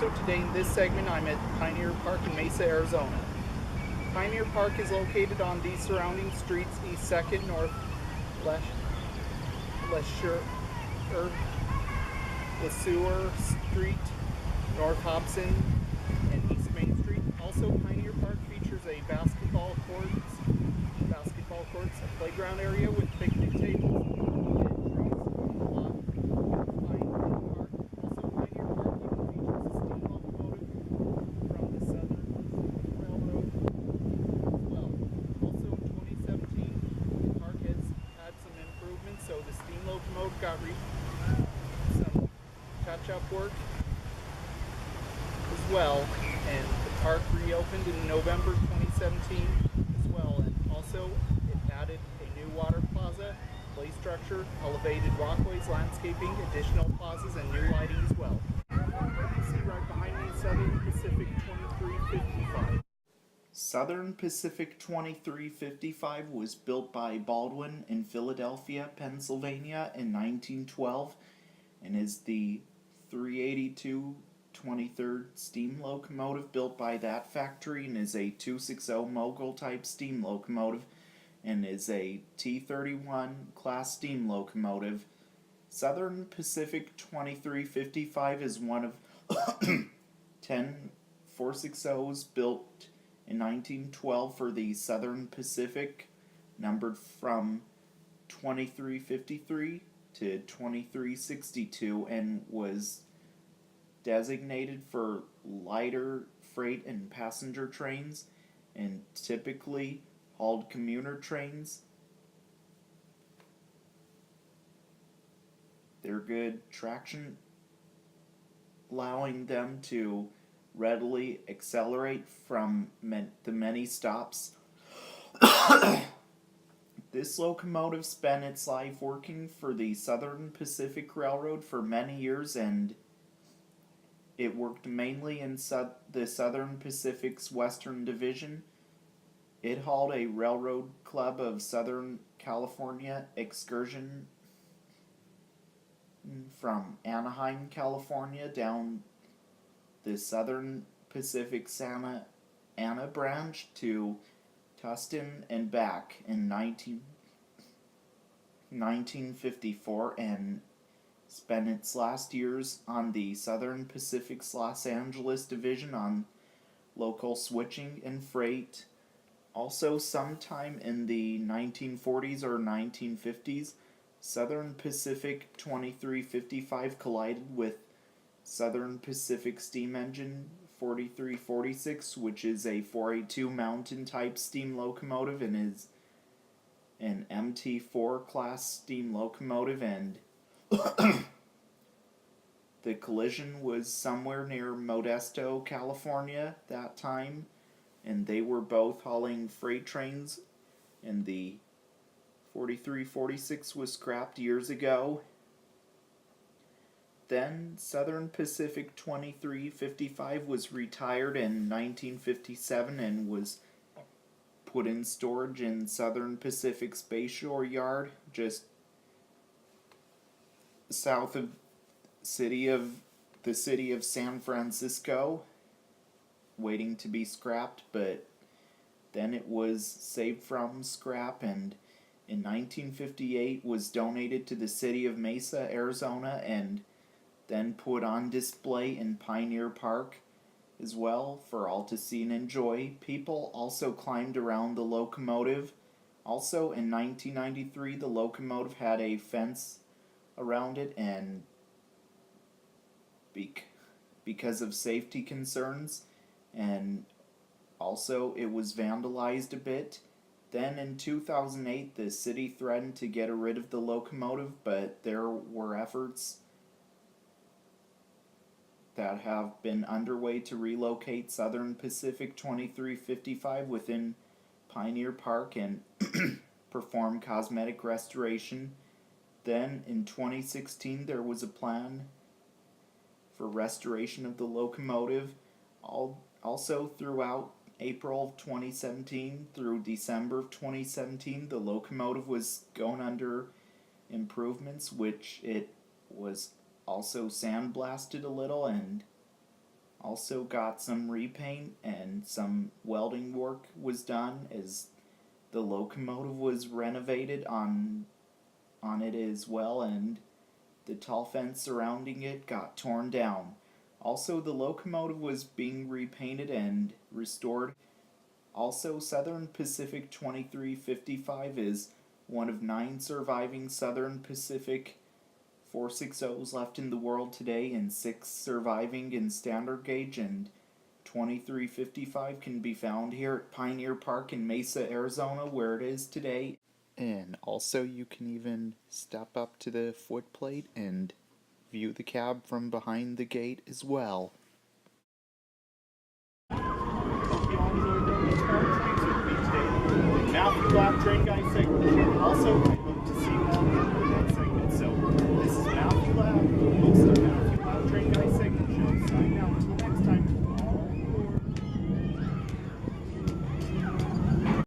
So today in this segment, I'm at Pioneer Park in Mesa, Arizona. Pioneer Park is located on the surrounding streets East 2nd, North Lesure, LeSueur Street, North Hobson, and East Main Street. Also, Pioneer Park features a basketball courts, a playground area with picnic tables, so the steam locomotive got some touch-up work as well, and the park reopened in November 2017 as well, and also it added a new water plaza, play structure, elevated walkways, landscaping, additional plazas, and new lighting as well. You see right behind me Southern Pacific 2355. Southern Pacific 2355 was built by Baldwin in Philadelphia, Pennsylvania in 1912 and is the 382 23rd steam locomotive built by that factory and is a 260 Mogul type steam locomotive and is a T31 class steam locomotive. Southern Pacific 2355 is one of 10 460s built in 1912 for the Southern Pacific, numbered from 2353 to 2362, and was designated for lighter freight and passenger trains, and typically hauled commuter trains. They're good traction, allowing them to readily accelerate from the many stops. This locomotive spent its life working for the Southern Pacific Railroad for many years, and it worked mainly in the Southern Pacific's Western Division. It hauled a railroad club of Southern California excursion from Anaheim, California, down the Southern Pacific Santa Ana branch to Tustin and back in 1954, and spent its last years on the Southern Pacific's Los Angeles division on local switching and freight. Also, sometime in the 1940s or 1950s, Southern Pacific 2355 collided with Southern Pacific Steam Engine 4346, which is a 482 mountain type steam locomotive and is an MT4 class steam locomotive, and the collision was somewhere near Modesto, California that time, and they were both hauling freight trains, and the 4346 was scrapped years ago. Then Southern Pacific 2355 was retired in 1957 and was put in storage in Southern Pacific's Bayshore Yard, just south of the city of San Francisco, waiting to be scrapped, but then it was saved from scrap and in 1958 was donated to the city of Mesa, Arizona, and then put on display in Pioneer Park as well for all to see and enjoy. People also climbed around the locomotive. Also in 1993, the locomotive had a fence around it, and because of safety concerns, and also it was vandalized a bit. Then in 2008, the city threatened to get rid of the locomotive, but there were efforts that have been underway to relocate Southern Pacific 2355 within Pioneer Park and perform cosmetic restoration. Then in 2016 there was a plan for restoration of the locomotive. Also throughout April of 2017 through December of 2017, the locomotive was going under improvements, which it was also sandblasted a little, and Also got some repaint and some welding work was done as the locomotive was renovated on it as well, and the tall fence surrounding it got torn down. Also, the locomotive was being repainted and restored. Also, Southern Pacific 2355 is one of 9 surviving Southern Pacific 460s left in the world today, and 6 surviving in standard gauge, and 2355 can be found here at Pioneer Park in Mesa, Arizona, where it is today. And also, you can even step up to the footplate and view the cab from behind the gate as well. Matthew Lap, train guy 6.